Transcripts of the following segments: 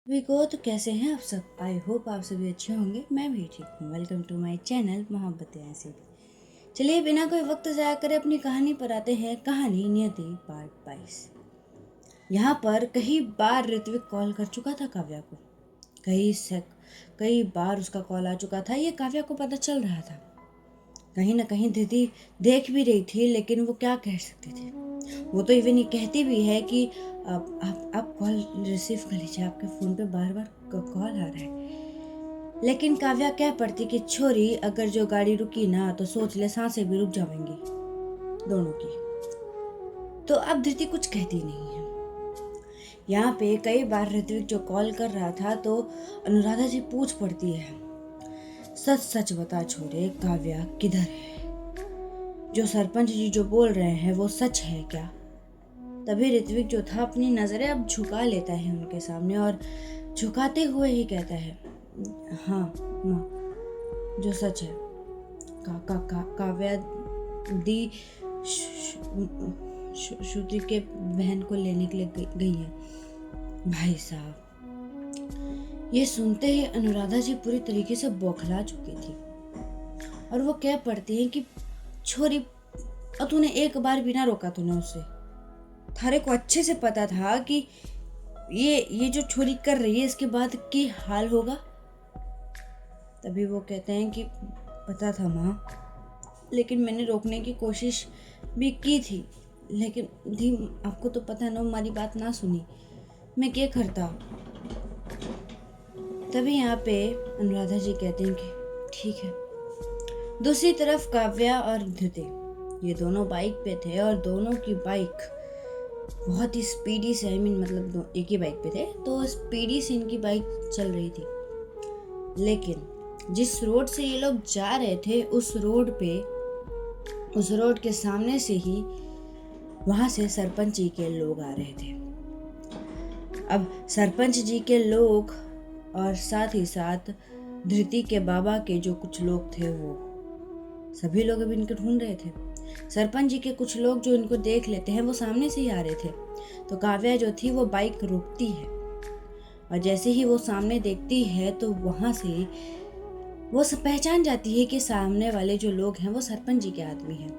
We को तो कैसे हैं आप सब। आई होप आप सभी अच्छे होंगे। मैं भी ठीक हूँ। Welcome to my channel Mohabbatein Aisi. चलिए बिना कोई वक्त ज़ाया करे अपनी कहानी पर आते हैं। कहानी नियति पार्ट 22। यहाँ पर कई बार ऋत्विक कॉल कर चुका था काव्या को। कई बार उसका कॉल आ चुका था। ये काव्या को पता चल रहा था। कहीं ना कहीं दीदी देख भी रही थी, लेकिन वो क्या कह सकती थी। वो तो इवन ये कहती भी है कि आप कॉल रिसीव कर लीजिए, आपके फ़ोन पे बार बार कॉल आ रहा है। लेकिन काव्या कह पड़ती कि छोरी, अगर जो गाड़ी रुकी ना तो सोच ले सांसें भी रुक जाएंगी दोनों की। तो अब धृति कुछ कहती नहीं है। यहाँ पे कई बार ऋत्विक जो कॉल कर रहा था तो अनुराधा जी पूछ पड़ती है, सच सच बता छोरे, काव्या किधर है? जो सरपंच जी जो बोल रहे हैं वो सच है क्या? तभी ऋत्विक जो था अपनी नजरें अब झुका लेता है उनके सामने और झुकाते हुए ही कहता है, हाँ माँ, जो सच है। काव्या दी श्रुति के बहन को लेने के लिए गई है। भाई साहब, ये सुनते ही अनुराधा जी पूरी तरीके से बौखला चुकी थी और वो कह पड़ती है कि छोरी, और तूने एक बार भी ना रोका तूने उससे। थारे को अच्छे से पता था कि ये जो छोरी कर रही है इसके बाद क्या हाल होगा। तभी वो कहते हैं कि पता था माँ, लेकिन मैंने रोकने की कोशिश भी की थी, लेकिन दी आपको तो पता है ना, हमारी बात ना सुनी, मैं क्या करता। तभी यहाँ पे अनुराधा जी कहते हैं कि ठीक है। दूसरी तरफ काव्या और धृति, ये दोनों बाइक पे थे और दोनों की बाइक बहुत ही स्पीडी से, मतलब एक ही बाइक पे थे तो स्पीडी से इनकी बाइक चल रही थी। लेकिन जिस रोड से ये लोग जा रहे थे उस रोड के सामने से ही वहां से सरपंच जी के लोग आ रहे थे। अब सरपंच जी के लोग और साथ ही साथ धृति के बाबा के जो कुछ लोग थे वो सभी लोग अभी इनको ढूंढ रहे थे। सरपंच जी के कुछ लोग जो इनको देख लेते हैं वो सामने से ही आ रहे थे। तो काव्या जो थी वो बाइक रोकती है और जैसे ही वो सामने देखती है तो वहां से वो सब पहचान जाती है कि सामने वाले जो लोग हैं वो सरपंच जी के आदमी हैं।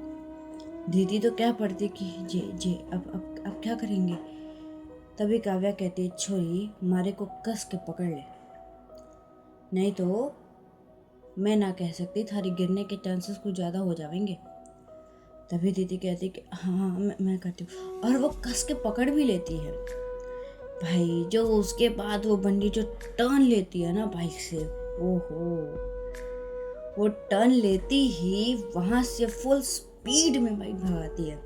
दीदी तो क्या पड़ती कि जी अब क्या करेंगे। तभी काव्या कहती है, छोरी, मारे को कस के पकड़ ले, नहीं तो मैं ना कह सकती, थारी गिरने के चांसेस कुछ ज़्यादा हो जाएंगे। तभी दीदी कहती कि हाँ मैं करती हूँ, और वो कस के पकड़ भी लेती है। भाई जो उसके बाद वो बंदी जो टर्न लेती है ना बाइक से, ओहो, वो टर्न लेती ही वहां से फुल स्पीड में बाइक भगाती है।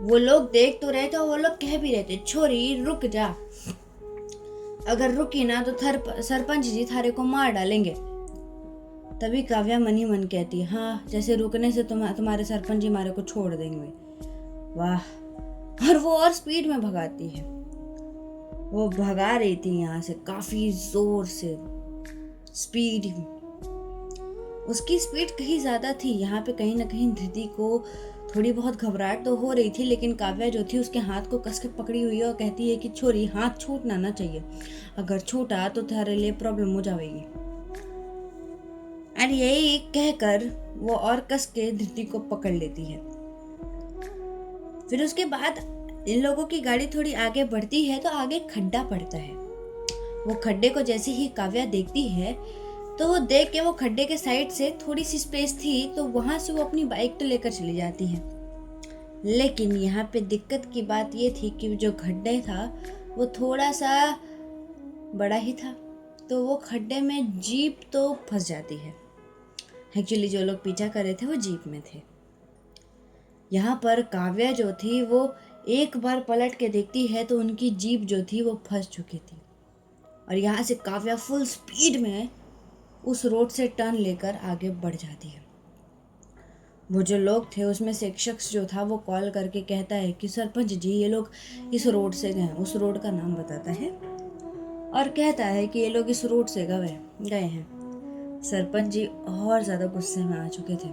वो लोग देख तो रहे थे और वो लोग कह भी रहे थे, छोरी रुक जा, अगर रुकी ना तो सरपंच जी थारे को मार डालेंगे। तभी काव्या मन ही मन कहती है, हाँ, जैसे रुकने से तुम्हारे सरपंच जी मारे को छोड़ देंगे। वाह। और वो और स्पीड में भगाती है। वो भगा रही थी यहाँ से काफी जोर से स्पीड में। उसकी स्पीड कहीं ज्यादा थी। यहाँ पे कहीं ना कहीं धृति को थोड़ी बहुत घबराहट तो हो रही थी, लेकिन काव्या जो थी उसके हाथ को कस के पकड़ी हुई है और कहती है कि छोरी, हाथ छूटना ना चाहिए, अगर छूटा तो तुम्हारे लिए प्रॉब्लम हो जाएगी। और यही कहकर वो और कस के धृति को पकड़ लेती है। फिर उसके बाद इन लोगों की गाड़ी थोड़ी आगे बढ़ती है तो आगे खड्डा पड़ता है। वो खड्डे को जैसे ही काव्या देखती है तो वो देख के वो खड्डे के साइड से थोड़ी सी स्पेस थी तो वहां से वो अपनी बाइक तो लेकर चली जाती है। लेकिन यहाँ पे दिक्कत की बात ये थी कि जो खड्डे था वो थोड़ा सा बड़ा ही था, तो वो खड्डे में जीप तो फंस जाती है। एक्चुअली जो लोग पीछा कर रहे थे वो जीप में थे। यहाँ पर काव्या जो थी वो एक बार पलट के देखती है तो उनकी जीप जो थी वो फंस चुकी थी और यहाँ से काव्या फुल स्पीड में उस रोड से टर्न लेकर आगे बढ़ जाती है। वो जो लोग थे उसमें से एक शख्स जो था वो कॉल करके कहता है कि सरपंच जी, ये लोग इस रोड से गए। उस रोड का नाम बताता है और कहता है कि ये लोग इस रोड से गए हैं। सरपंच जी और ज़्यादा गुस्से में आ चुके थे।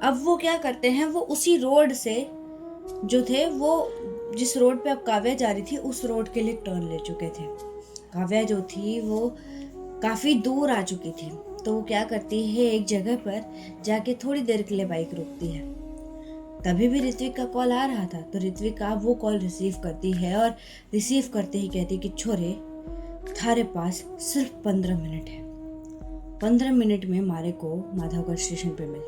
अब वो क्या करते हैं, वो उसी रोड से जो थे वो जिस रोड पे अब काव्या जा रही थी उस रोड के लिए टर्न ले चुके थे। काव्या जो थी वो काफ़ी दूर आ चुकी थी, तो वो क्या करती है, एक जगह पर जाके थोड़ी देर के लिए बाइक रोकती है। तभी भी ऋत्विक का कॉल आ रहा था, तो ऋत्विक का वो कॉल रिसीव करती है और रिसीव करते ही कहती कि छोरे, थारे पास सिर्फ 15 मिनट है, 15 मिनट में मारे को माधवगढ़ स्टेशन पे मिल।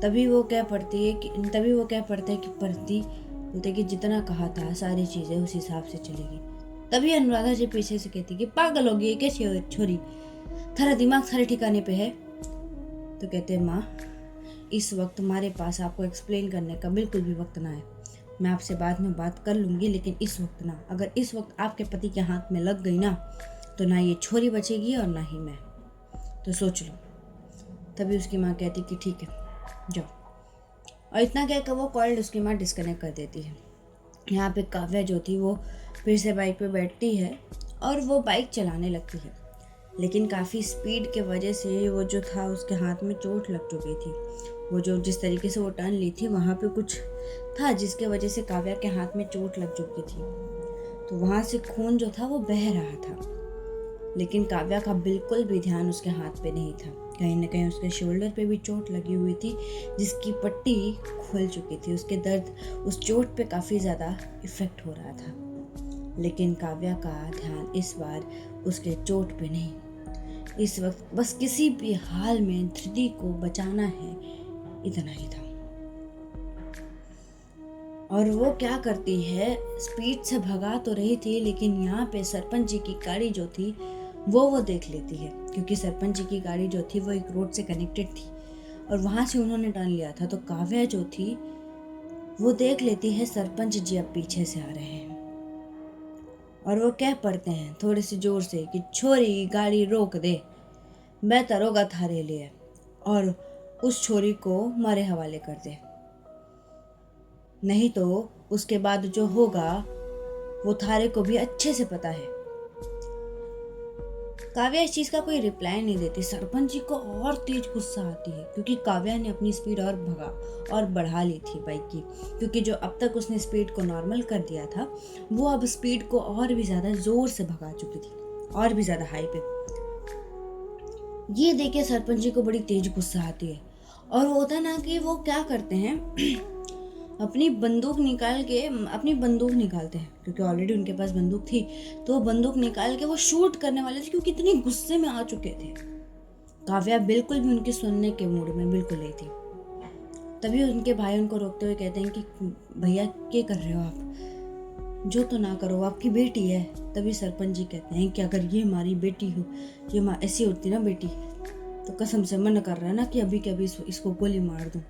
तभी वो क्या पढ़ते हैं कि पढ़ती बोलते कि जितना कहा था सारी चीजें उस हिसाब से चलेगी। तभी अनुराधा जी पीछे से कहती कि पागल हो गई क्या छोरी, थारा दिमाग सारे ठिकाने पे है। तो कहते हैं माँ, इस वक्त हमारे पास आपको एक्सप्लेन करने का बिल्कुल भी वक्त ना है, मैं आपसे बाद में बात कर लूँगी, लेकिन इस वक्त ना। अगर इस वक्त आपके पति के हाथ में लग गई ना, तो ना ये छोरी बचेगी और ना ही मैं, तो सोच लो। तभी उसकी माँ कहती कि ठीक है जाओ, और इतना कहकर वो कॉल उसकी माँ डिस्कनेक्ट कर देती है। यहाँ पे काव्या जो थी वो फिर से बाइक पे बैठती है और वो बाइक चलाने लगती है, लेकिन काफ़ी स्पीड के वजह से वो जो था उसके हाथ में चोट लग चुकी थी। वो जो जिस तरीके से वो टर्न ली थी वहाँ पे कुछ था जिसके वजह से काव्या के हाथ में चोट लग चुकी थी, तो वहाँ से खून जो था वो बह रहा था। लेकिन काव्या का बिल्कुल भी ध्यान उसके हाथ पे नहीं था, कहीं ना कहीं उसके शोल्डर पे भी चोट लगी हुई थी जिसकी पट्टी खुल चुकी थी। उसके दर्द, उस चोट पे काफ़ी ज़्यादा इफ़ेक्ट हो रहा था, लेकिन काव्या का ध्यान इस बार उसके चोट पे नहीं, इस वक्त बस किसी भी हाल में धृति को बचाना है, इतना ही था। और वो क्या करती है, स्पीड से भगा तो रही थी, लेकिन यहाँ पे सरपंच जी की गाड़ी जो थी वो देख लेती है, क्योंकि सरपंच जी की गाड़ी जो थी वो एक रोड से कनेक्टेड थी और वहाँ से उन्होंने टर्न लिया था। तो काव्या जो थी वो देख लेती है सरपंच जी अब पीछे से आ रहे हैं, और वो कह पड़ते हैं थोड़े से जोर से कि छोरी गाड़ी रोक दे, मैं तरोगा थारे लिए, और उस छोरी को मारे हवाले कर दे, नहीं तो उसके बाद जो होगा वो थारे को भी अच्छे से पता है। काव्या इस चीज का कोई रिप्लाई नहीं देती। सरपंच जी को और तेज गुस्सा आती है, क्योंकि काव्या ने अपनी स्पीड और बढ़ा ली थी बाइक की, क्योंकि जो अब तक उसने स्पीड को नॉर्मल कर दिया था वो अब स्पीड को और भी ज्यादा जोर से भगा चुकी थी, और भी ज्यादा हाई पे। ये देखे सरपंच जी को बड़ी तेज गुस्सा आती है, और वो होता है ना कि वो क्या करते हैं अपनी बंदूक निकालते हैं, क्योंकि ऑलरेडी उनके पास बंदूक थी, तो वो बंदूक निकाल के वो शूट करने वाले थे, क्योंकि इतनी गुस्से में आ चुके थे। काव्या बिल्कुल भी उनके सुनने के मूड में बिल्कुल नहीं थी। तभी उनके भाई उनको रोकते हुए कहते हैं कि भैया क्या कर रहे हो आप, जो तो ना करो, आपकी बेटी है। तभी सरपंच जी कहते हैं कि अगर ये हमारी बेटी हो, ये ऐसी होती ना बेटी, तो कसम से मन कर रहा है ना कि अभी के अभी इसको गोली मार दूं।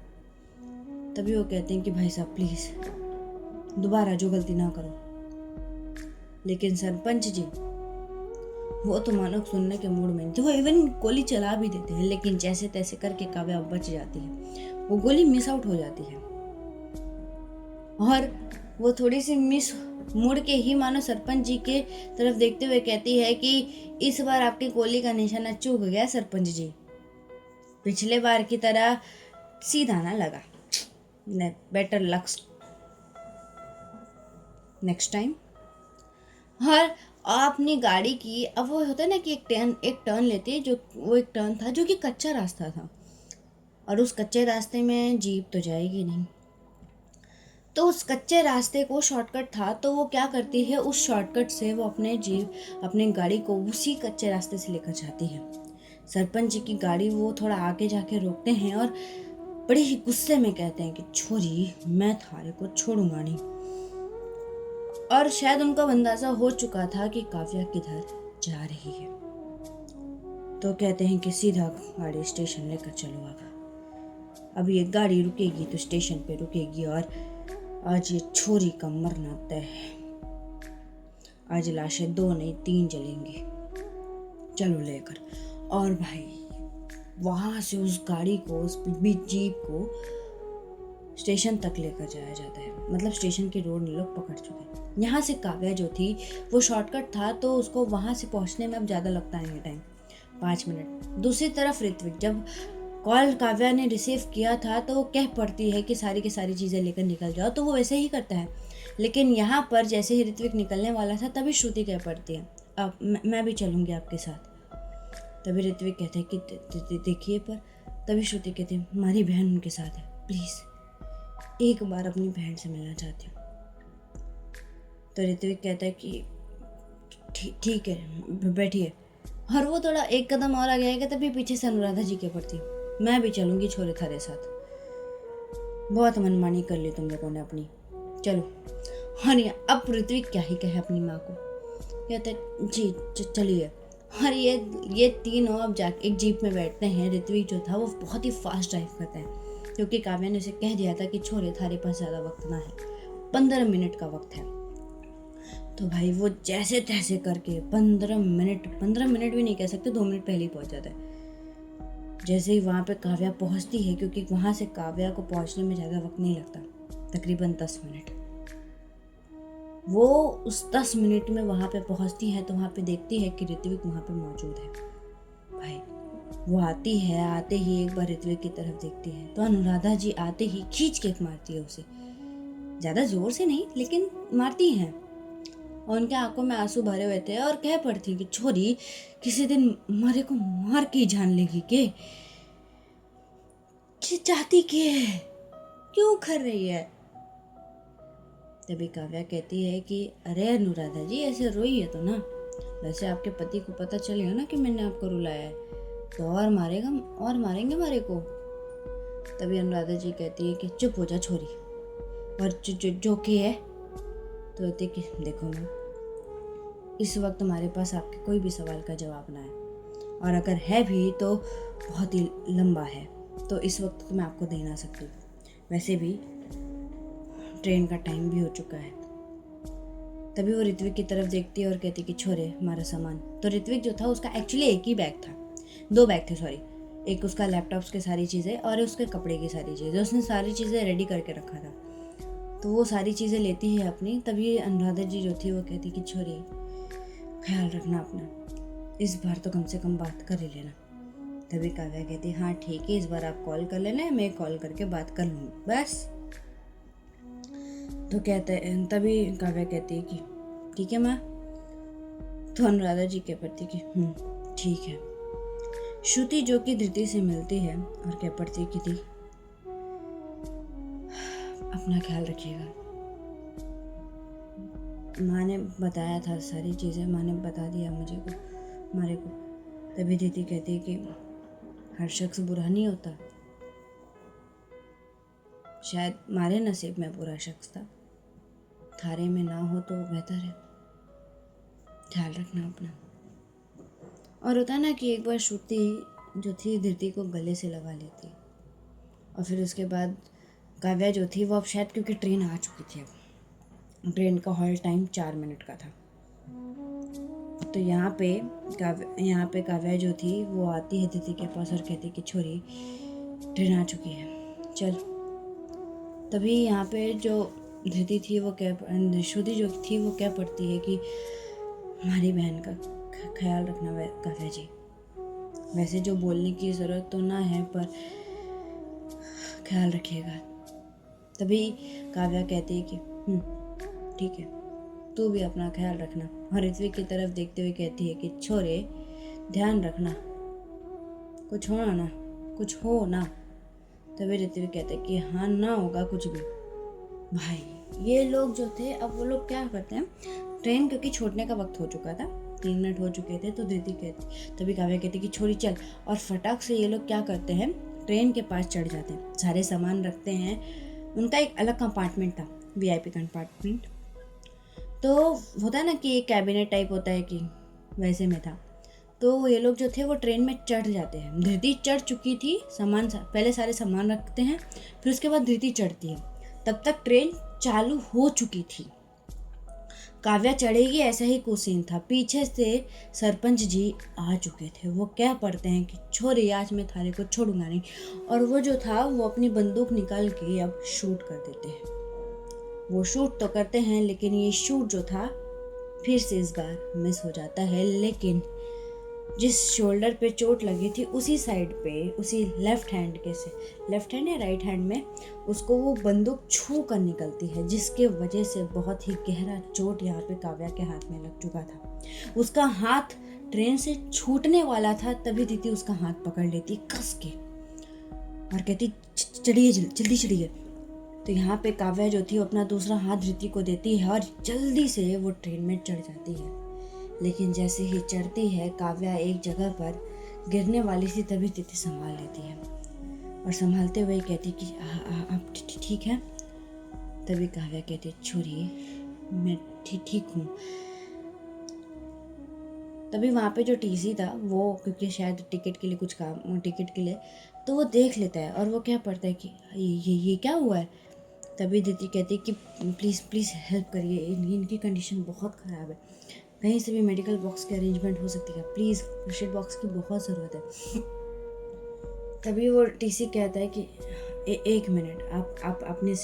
तभी वो कहते हैं कि भाई साहब प्लीज दोबारा जो गलती ना करो। लेकिन सरपंच जी वो तो मानो सुनने के मूड में नहीं थे, वो इवन गोली चला भी देते हैं, लेकिन जैसे तैसे करके काव्या बच जाती है, वो गोली मिस आउट हो जाती है, और वो थोड़ी सी मिस मुड़ के ही मानो सरपंच जी के तरफ देखते हुए कहती है कि इस बार आपकी गोली का निशाना चूक गया सरपंच जी, पिछले बार की तरह सीधा ना लगा, बेटर लक नेक्स्ट टाइम। और अपनी गाड़ी की, अब वो होता है ना कि एक टर्न लेती है, जो वो एक टर्न था जो कि कच्चा रास्ता था, और उस कच्चे रास्ते में जीप तो जाएगी नहीं, तो उस कच्चे रास्ते को शॉर्टकट था, तो वो क्या करती है, उस शॉर्टकट से वो अपने गाड़ी को उसी कच्चे रास्ते से लेकर जाती है। सरपंच जी की गाड़ी वो थोड़ा आगे जाके रोकते हैं और बड़े ही गुस्से में कहते हैं कि छोरी मैं थारे को छोड़ूंगा नहीं। और शायद उनका अंदाजा हो चुका था कि काव्या किधर जा रही है, तो कहते हैं कि सीधा गाड़ी स्टेशन लेकर चलो। अब ये गाड़ी रुकेगी तो स्टेशन पे रुकेगी, और आज ये छोरी का मरना तय है। आज लाशें 2 नहीं 3 जलेंगी, चलो लेकर। और भाई वहां से उस गाड़ी को, उस जीप को स्टेशन तक लेकर जाया जाता है, मतलब स्टेशन की रोड लोग पकड़ चुके हैं। यहाँ से काव्या जो थी वो शॉर्टकट था, तो उसको वहां से पहुंचने में अब ज़्यादा लगता नहीं टाइम, 5 मिनट। दूसरी तरफ ऋत्विक जब कॉल काव्या ने रिसीव किया था तो वो कह पड़ती है कि सारी की सारी चीज़ें लेकर निकल जाओ, तो वो वैसे ही करता है, लेकिन यहाँ पर जैसे ही ऋत्विक निकलने वाला था तभी श्रुति कह पड़ती है, अब मैं भी चलूँगी आपके साथ। तभी ऋत्विक कहते हैं कि देखिए, पर तभी श्रुति कहती है हमारी बहन उनके साथ है, प्लीज़ एक बार अपनी बहन से मिलना चाहती हूँ। तो ऋत्विक कहता है कि ठीक है बैठिए, और वो थोड़ा एक कदम और आगे आएगा तभी पीछे से अनुराधा जी कह पड़ती, मैं भी चलूँगी छोरे थारे साथ, बहुत मनमानी कर ली तुम लोगों ने अपनी, चलो। और अब ऋत्विक क्या ही कहे अपनी माँ को, कहते जी चलिए। और ये तीनों अब जाके एक जीप में बैठते हैं। ऋत्विक जो था वो बहुत ही फास्ट ड्राइव करता है, क्योंकि काव्या ने उसे कह दिया था कि छोरे थारे पास ज़्यादा वक्त ना है, 15 मिनट का वक्त है। तो भाई वो जैसे तैसे करके 15 मिनट भी नहीं कह सकते, 2 मिनट पहले ही पहुंच जाता है। जैसे ही वहाँ पे काव्या पहुँचती है, क्योंकि वहाँ से काव्या को पहुँचने में ज़्यादा वक्त नहीं लगता, तकरीबन 10 मिनट। वो उस 10 मिनट में वहाँ पे पहुँचती है तो वहाँ पे देखती है कि ऋत्विक वहाँ पे मौजूद है। भाई वो आती है, आते ही एक बार ऋत्विक की तरफ देखती है तो अनुराधा जी आते ही खींच के मारती है उसे, ज़्यादा जोर से नहीं लेकिन मारती हैं। और उनके आंखों में आंसू भरे हुए थे और कह पड़ती कि छोरी किसी दिन मरे को मार के जान लेगी के चाहती के है, क्यों कर रही है। तभी काव्या कहती है कि अरे अनुराधा जी ऐसे रोई है तो ना, वैसे आपके पति को पता चलेगा ना कि मैंने आपको रुलाया है तो और मारेंगे हमारे को। तभी अनुराधा जी कहती है कि चुप हो जा छोरी, और जो के है तो कहती कि देखो मैं इस वक्त हमारे पास आपके कोई भी सवाल का जवाब ना है, और अगर है भी तो बहुत ही लंबा है, तो इस वक्त तो मैं आपको दे ना सकती। वैसे भी ट्रेन का टाइम भी हो चुका है। तभी वो ऋत्विक की तरफ देखती है और कहती कि छोरे हमारा सामान। तो ऋत्विक जो था उसका एक्चुअली एक ही बैग था, 2 बैग थे सॉरी, एक उसका लैपटॉप्स की सारी चीज़ें और उसके कपड़े की सारी चीज़ें, उसने सारी चीज़ें रेडी करके रखा था। तो वो सारी चीज़ें लेती है अपनी। तभी अनुराधा जी जो थी वो कहती कि छोरी ख्याल रखना अपना, इस बार तो कम से कम बात कर ही लेना। तभी काव्या कहती हाँ ठीक है, इस बार आप कॉल कर लेना, मैं कॉल करके बात कर लूँगी बस। तो तभी काव्या कहती है कि ठीक है माँ। तो अनुराधा जी कह पड़ती कि ठीक है। श्रुति जो कि धृति से मिलती है और कह पड़ती कि दी अपना ख्याल रखिएगा, माँ ने बताया था सारी चीज़ें, माँ ने बता दिया हमारे को। तभी दीदी कहती है कि हर शख्स बुरा नहीं होता, शायद हमारे नसीब में बुरा शख्स था, थारे में ना हो तो बेहतर है, ख्याल रखना अपना। और होता है ना कि एक बार श्रुति जो थी धृति को गले से लगा लेती, और फिर उसके बाद काव्या जो थी वो अब शायद, क्योंकि ट्रेन आ चुकी थी, अब ट्रेन का हॉल्ट टाइम 4 मिनट का था, तो यहाँ पे काव्या जो थी वो आती है धृति के पास और कहती कि छोरी ट्रेन आ चुकी है चल। तभी यहाँ पे जो धृति थी वो श्रुति जो थी वो कह पड़ती है कि हमारी बहन का ख्याल रखना काव्या जी, वैसे जो बोलने की ज़रूरत तो ना है पर ख्याल रखिएगा। तभी काव्या कहती है कि ठीक है, तू भी अपना ख्याल रखना। और ऋत्विक की तरफ देखते हुए कहती है कि छोरे ध्यान रखना, कुछ हो ना। तभी ऋत्विक कहते हैं कि हाँ ना होगा कुछ भी। भाई ये लोग जो थे, अब वो लोग क्या करते हैं, ट्रेन क्योंकि छोड़ने का वक्त हो चुका था, 3 मिनट हो चुके थे, तो तभी काव्या कहती कि छोरी चल, और फटाक से ये लोग क्या करते हैं, ट्रेन के पास चढ़ जाते हैं, सारे सामान रखते हैं। उनका एक अलग कंपार्टमेंट था, VIP कंपार्टमेंट, तो होता है ना कि एक कैबिनेट टाइप होता है कि वैसे में था। तो ये लोग जो थे वो ट्रेन में चढ़ जाते हैं। धृति चढ़ चुकी थी, पहले सारे सामान रखते हैं, फिर उसके बाद धृति चढ़ती है, तब तक ट्रेन चालू हो चुकी थी। काव्या चढ़ेगी ऐसा ही कुछ सीन था, पीछे से सरपंच जी आ चुके थे। वो कह पड़ते हैं कि छोरी आज मैं थारे को छोड़ूंगा नहीं, और वो जो था वो अपनी बंदूक निकाल के अब शूट कर देते हैं। वो शूट तो करते हैं लेकिन ये शूट जो था फिर से इस बार मिस हो जाता है। लेकिन जिस शोल्डर पे चोट लगी थी उसी साइड पे, उसी लेफ्ट हैंड या राइट हैंड में उसको वो बंदूक छू कर निकलती है, जिसके वजह से बहुत ही गहरा चोट यहाँ पे काव्या के हाथ में लग चुका था। उसका हाथ ट्रेन से छूटने वाला था, तभी दीदी उसका हाथ पकड़ लेती कस के और कहती चढ़िए, जल्दी चढ़िए। तो यहाँ पे काव्या जो थी अपना दूसरा हाथ धृति को देती है और जल्दी से वो ट्रेन में चढ़ जाती है। लेकिन जैसे ही चढ़ती है, काव्या एक जगह पर गिरने वाली थी, तभी दीदी संभाल लेती है और संभालते हुए कहती कि आप ठीक हैं? तभी काव्या कहती छोड़िए, मैं ठीक हूँ। तभी वहाँ पे जो टीसी था वो, क्योंकि शायद टिकट के लिए कुछ काम, टिकट के लिए, तो वो देख लेता है और वो क्या पढ़ता है कि ये क्या हुआ है। तभी दीदी कहती है कि प्लीज़ हेल्प करिए, इनकी कंडीशन बहुत ख़राब है, कहीं से भी मेडिकल बॉक्स की अरेंजमेंट हो सकती है, प्लीज़ फर्स्ट एड बॉक्स की बहुत ज़रूरत है। तभी वो टीसी कहता है कि एक मिनट, आप आपका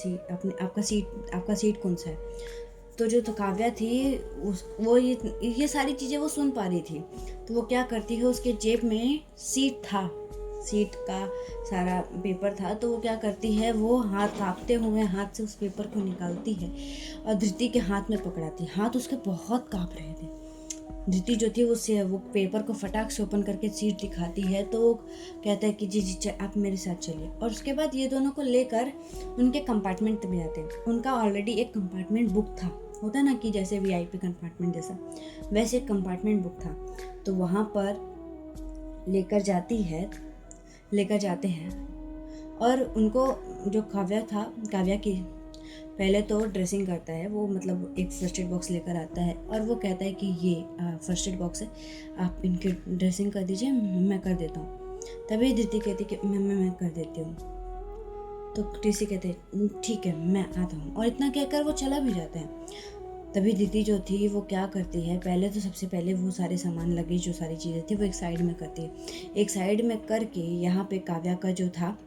सीट कौन सा है। तो जो काव्या थी वो ये सारी चीज़ें वो सुन पा रही थी। तो वो क्या करती है, उसके जेब में सीट का सारा पेपर था, तो वो क्या करती है, वो हाथ कांपते हुए हाथ से उस पेपर को निकालती है और धृति के हाथ में पकड़ाती है। हाथ उसके बहुत कांप रहे थे। धृति जो थी वो पेपर को फटाक से ओपन करके सीट दिखाती है, तो वो कहता है कि जी आप मेरे साथ चलिए। और उसके बाद ये दोनों को लेकर उनके कंपार्टमेंट में जाते हैं। उनका ऑलरेडी एक कंपार्टमेंट बुक था, होता ना कि जैसे वीआईपी कंपार्टमेंट जैसा, वैसे एक कंपार्टमेंट बुक था। तो वहाँ पर लेकर जाते हैं और उनको जो काव्या की पहले तो ड्रेसिंग करता है वो, मतलब एक फर्स्ट एड बॉक्स लेकर आता है और वो कहता है कि ये फर्स्ट एड बॉक्स है, आप इनकी ड्रेसिंग कर दीजिए, मैं कर देता हूँ। तभी धृति कहती कि मैं कर देती हूँ। तो टीसी कहते हैं ठीक है, मैं आता हूँ, और इतना कहकर वो चला भी जाता है। तभी दीदी जो थी वो क्या करती है, पहले तो सबसे पहले वो सारे सामान लगेज जो सारी चीज़ें थी वो एक साइड में करती है। एक साइड में करके यहाँ पे काव्या का जो था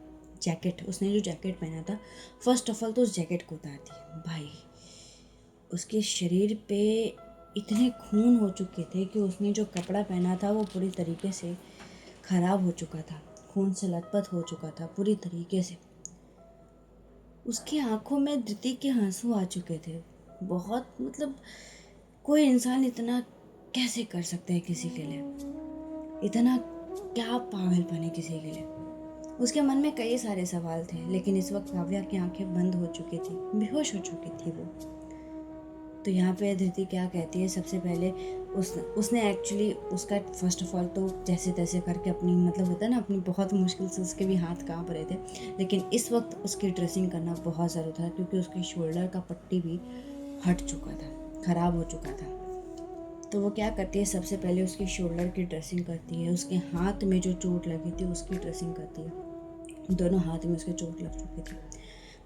जैकेट, उसने जो जैकेट पहना था, फर्स्ट ऑफ ऑल तो उस जैकेट को उतारती है। भाई उसके शरीर पे इतने खून हो चुके थे कि उसने जो कपड़ा पहना था वो पूरी तरीके से ख़राब हो चुका था, खून से लथपथ हो चुका था पूरी तरीके से। उसकी आंखों में धृति के आंसू आ चुके थे बहुत, मतलब कोई इंसान इतना कैसे कर सकता है किसी के लिए, इतना क्या पागलपन है किसी के लिए। उसके मन में कई सारे सवाल थे, लेकिन इस वक्त काव्या की आंखें बंद हो चुकी थी, बेहोश हो चुकी थी वो। तो यहाँ पे धृति क्या कहती है, सबसे पहले उसने एक्चुअली उसका फर्स्ट ऑफ ऑल तो जैसे तैसे करके अपनी, मतलब होता है ना, अपनी बहुत मुश्किल से उसके भी हाथ कांप रहे थे, लेकिन इस वक्त उसकी ड्रेसिंग करना बहुत ज़रूरी था, क्योंकि उसके शोल्डर का पट्टी भी हट चुका था, ख़राब हो चुका था। तो वो क्या करती है, सबसे पहले उसके शोल्डर की ड्रेसिंग करती है, उसके हाथ में जो चोट लगी थी उसकी ड्रेसिंग करती है। दोनों हाथ में उसके चोट लग चुकी थी,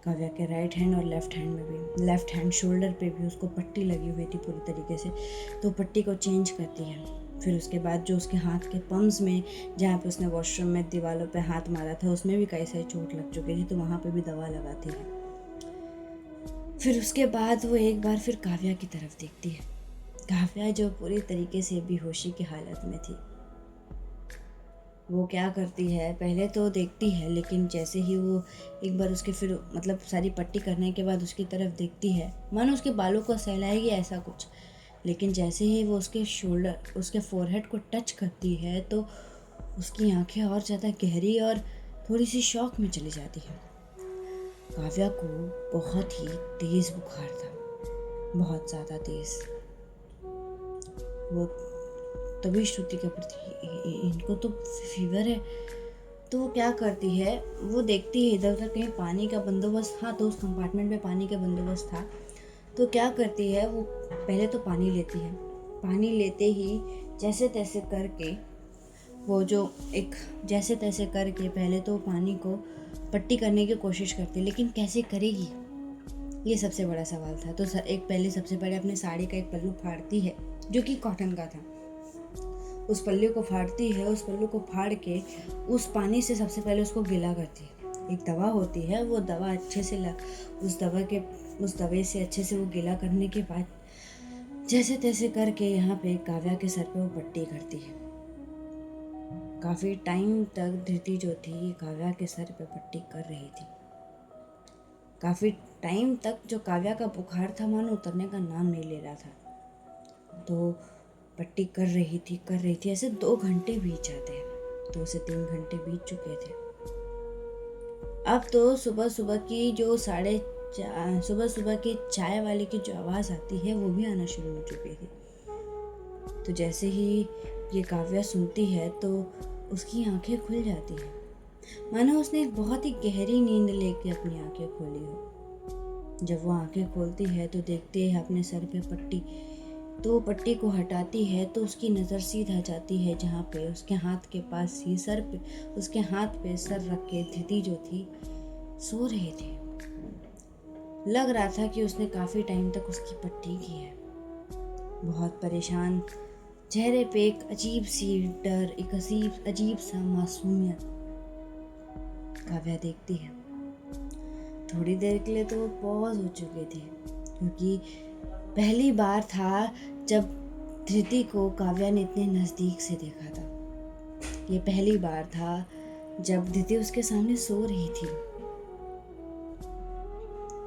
काव्या के राइट हैंड और लेफ्ट हैंड में भी। लेफ्ट हैंड शोल्डर पे भी उसको पट्टी लगी हुई थी पूरी तरीके से, तो पट्टी को चेंज करती है। फिर उसके बाद जो उसके हाथ के पम्स में, जहाँ पे उसने वॉशरूम में दीवारों पे हाथ मारा था, उसमें भी कई सारी चोट लग चुकी थी, तो वहाँ पे भी दवा लगाती है। फिर उसके बाद वो एक बार फिर काव्या की तरफ देखती है, काव्या जो पूरी तरीके से बेहोशी की हालत में थी। वो क्या करती है, पहले तो देखती है, लेकिन जैसे ही वो एक बार उसके फिर मतलब सारी पट्टी करने के बाद उसकी तरफ देखती है, मानो उसके बालों को सहलाएगी ऐसा कुछ, लेकिन जैसे ही वो उसके शोल्डर, उसके फोरहेड को टच करती है, तो उसकी आंखें और ज़्यादा गहरी और थोड़ी सी शॉक में चली जाती है। काव्या को बहुत ही तेज़ बुखार था, बहुत ज़्यादा तेज़। वो तभी श्रुति के प्रति, इनको तो फीवर है। तो वो क्या करती है, वो देखती है इधर उधर कहीं पानी का बंदोबस्त, हाँ तो उस कंपार्टमेंट में पानी का बंदोबस्त था। तो क्या करती है, वो पहले तो पानी लेती है, पानी लेते ही जैसे तैसे करके वो जो एक जैसे तैसे करके पहले तो पानी को पट्टी करने की कोशिश करती है, लेकिन कैसे करेगी, ये सबसे बड़ा सवाल था। तो सबसे पहले अपने साड़ी का एक पल्लू फाड़ती है जो कि कॉटन का था, उस पल्लू को फाड़ती है, उस पल्लू को फाड़ के उस पानी से सबसे पहले उसको गीला करती है। एक दवा होती है, वो दवा अच्छे से उस दवा से अच्छे से वो गीला करने के बाद जैसे तैसे करके यहाँ पे काव्या के सर पे वो पट्टी करती है। काफ़ी टाइम तक धृति जो थी काव्या के सर पे पट्टी कर रही थी। काफ़ी टाइम तक जो काव्या का बुखार था मानो उतरने का नाम नहीं ले रहा था। तो पट्टी कर रही थी, ऐसे 2 घंटे बीत जाते हैं, 2 से 3 घंटे बीत चुके थे। अब तो सुबह सुबह की चाय वाले की जो आवाज़ आती है वो भी आना शुरू हो चुकी थी। तो जैसे ही ये काव्या सुनती है तो उसकी आंखें खुल जाती हैं, मानो उसने एक बहुत ही गहरी नींद लेके अपनी आंखें खोली हो। जब वो आंखें खोलती है तो देखती है अपने सर पे पट्टी। तो वो पट्टी को हटाती है तो उसकी नज़र सीधा जाती है जहाँ पे उसके हाथ के पास ही उसके हाथ पे सर रख के धृति जो थी सो रही थी। लग रहा था कि उसने काफ़ी टाइम तक उसकी पट्टी की है। बहुत परेशान चेहरे पे एक अजीब सी डर, एक अजीब सा मासूमियत काव्या देखती है। थोड़ी देर के लिए तो वो पॉज हो चुके थे, क्योंकि पहली बार था जब धृति को काव्या ने इतने नज़दीक से देखा था। ये पहली बार था जब धृति उसके सामने सो रही थी।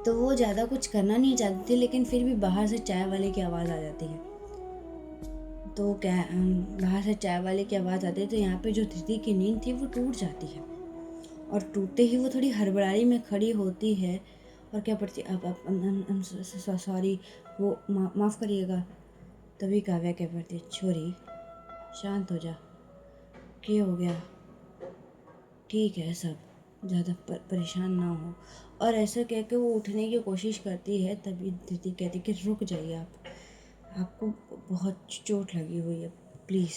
तो वो ज़्यादा कुछ करना नहीं चाहती थी, लेकिन फिर भी बाहर से चाय वाले की आवाज़ आ जाती है। तो बाहर से चाय वाले की आवाज़ आती है तो यहाँ पे जो धृति की नींद थी वो टूट जाती है, और टूटते ही वो थोड़ी हड़बड़ाई में खड़ी होती है और क्या पड़ती अब सॉरी, वो माफ़ करिएगा। तभी काव्या क्या पड़ती, छोरी शांत हो जा, क्या हो गया, ठीक है सब, ज़्यादा परेशान ना हो। और ऐसा कह के वो उठने की कोशिश करती है। तभी दीदी कहती कि रुक जाइए, आपको बहुत चोट लगी हुई है, प्लीज़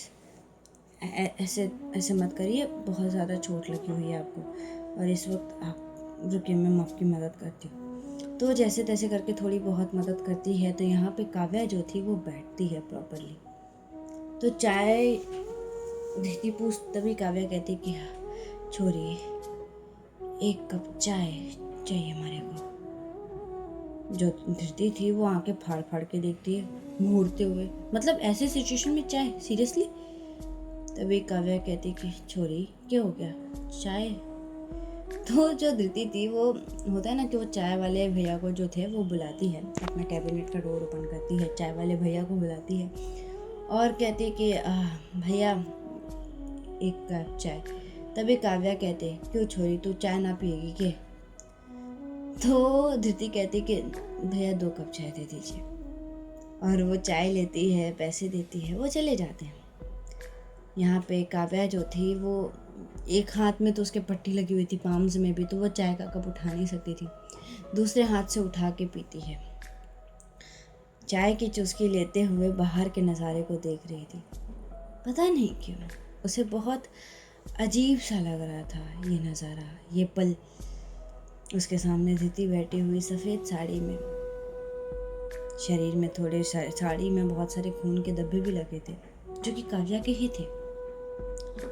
ऐसे मत करिए, बहुत ज़्यादा चोट लगी हुई है आपको, और इस वक्त आप रुकिए, मैं आपकी मदद करती हूँ। तो जैसे तैसे करके थोड़ी बहुत मदद करती है। तो यहाँ पे काव्या जो थी वो बैठती है प्रॉपरली। तो चाय धृति पूछ, तभी काव्या कहती कि हाँ छोरी, 1 कप चाय चाहिए हमारे को। जो धृति थी वो आंखें फाड़ फाड़ के देखती है घूरते हुए, मतलब ऐसे सिचुएशन में चाय, सीरियसली। तभी काव्या कहती कि छोरी क्या हो गया, चाय। तो जो धृति थी वो होता है ना कि वो चाय वाले भैया को जो थे वो बुलाती है, अपना कैबिनेट का डोर ओपन करती है, चाय वाले भैया को बुलाती है और कहती है कि भैया 1 कप चाय। तभी काव्या कहते क्यों छोरी, तू चाय ना पिएगी के? तो धृति कहती कि भैया 2 कप चाय दे दीजिए, और वो चाय लेती है, पैसे देती है, वो चले जाते हैं। यहाँ पे काव्या जो थी वो एक हाथ में तो उसके पट्टी लगी हुई थी, पाम्स में भी, तो वो चाय का कप उठा नहीं सकती थी, दूसरे हाथ से उठा के पीती है। चाय की चुस्की लेते हुए बाहर के नज़ारे को देख रही थी। पता नहीं क्यों उसे बहुत अजीब सा लग रहा था ये नज़ारा, ये पल। उसके सामने धृति बैठी हुई सफ़ेद साड़ी में, शरीर में थोड़े साड़ी में बहुत सारे खून के धब्बे भी लगे थे जो कि काव्या के ही थे।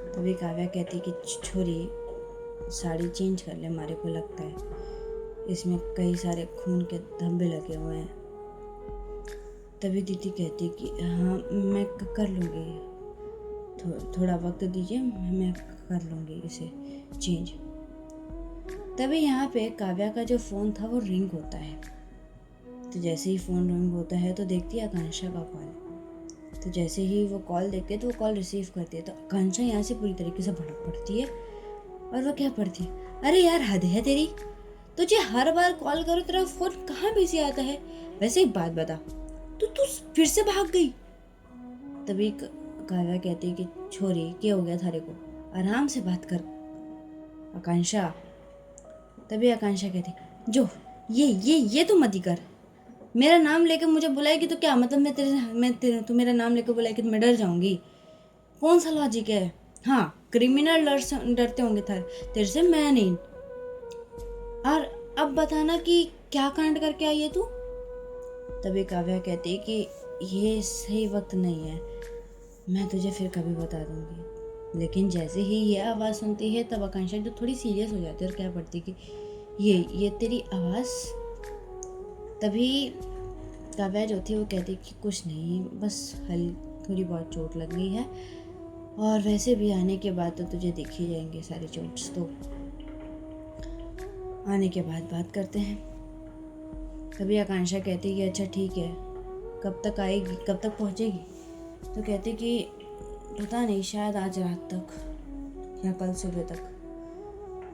तभी काव्या कहती कि छोरी साड़ी चेंज कर ले, हमारे को लगता है इसमें कई सारे खून के धब्बे लगे हुए हैं। तभी दीदी कहती कि हाँ मैं कर लूँगी, थोड़ा वक्त दीजिए, मैं कर लूँगी इसे चेंज। तभी यहाँ पे काव्या का जो फ़ोन था वो रिंग होता है। तो जैसे ही फ़ोन रिंग होता है तो देखती है आकांक्षा का कॉल। तो जैसे ही वो कॉल देखती है तो वो कॉल रिसीव करती है, तो आकांक्षा यहाँ से पूरी तरीके से भड़क पड़ती है। और वो क्या पढ़ती है, अरे यार हद है तेरी, तुझे हर बार कॉल करो तेरा फ़ोन कहाँ बिजी आता है। वैसे एक बात बता, तू फिर से भाग गई। तभी काव्या कहती है कि छोरी क्या हो गया थारे को, आराम से बात कर आकांक्षा। तभी आकांक्षा कहती जो ये तो मत ही कर, मेरा नाम लेके मुझे बुलाएगी तो क्या मतलब तू मेरा नाम लेके बुलाएगी तो मैं डर जाऊंगी? कौन सा लॉजिक है? हाँ क्रिमिनल डरते होंगे तेरे से, मैं नहीं। और अब बताना कि क्या कांड करके आई है तू? तभी काव्या कहती कि ये सही वक्त नहीं है, मैं तुझे फिर कभी बता दूंगी। लेकिन जैसे ही ये आवाज़ सुनती है तब आकांक्षा जो थोड़ी सीरियस हो जाती है और क्या पड़ती कि ये तेरी आवाज़। तभी काव्या जो थी वो कहती कि कुछ नहीं, बस थोड़ी बहुत चोट लग गई है और वैसे भी आने के बाद तो तुझे दिख ही जाएंगे सारे चोट्स, तो आने के बाद बात करते हैं। तभी आकांक्षा कहती कि अच्छा ठीक है, कब तक आएगी, कब तक पहुँचेगी? तो कहती कि पता नहीं, शायद आज रात तक या कल सुबह तक।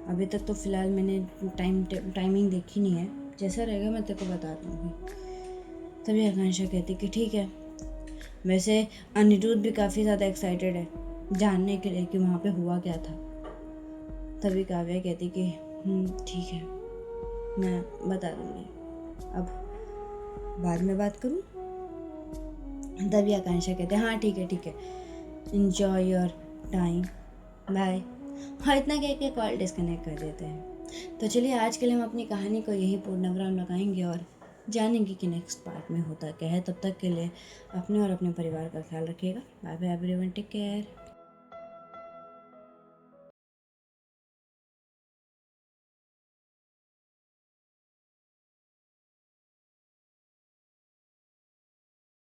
अभी तक तो फ़िलहाल मैंने टाइमिंग देखी नहीं है, जैसा रहेगा मैं तेरे को बता दूँगी। तभी आकांक्षा कहती कि ठीक है। वैसे अनिरुद्ध भी काफ़ी ज़्यादा एक्साइटेड है जानने के लिए कि वहाँ पे हुआ क्या था। तभी काव्या कहती कि ठीक है, मैं बता दूँगी, अब बाद में बात करूँ? तभी आकांक्षा कहते हैं हाँ ठीक है, इन्जॉय योर टाइम, बाय। हाँ, इतना कह के कॉल डिस्कनेक्ट कर देते हैं। तो चलिए आज के लिए हम अपनी कहानी को यहीं पूर्णविराम लगाएंगे और जानेंगे कि नेक्स्ट पार्ट में होता क्या है। तब तक के लिए अपने और अपने परिवार का ख्याल रखिएगा। Bye bye everyone, take care.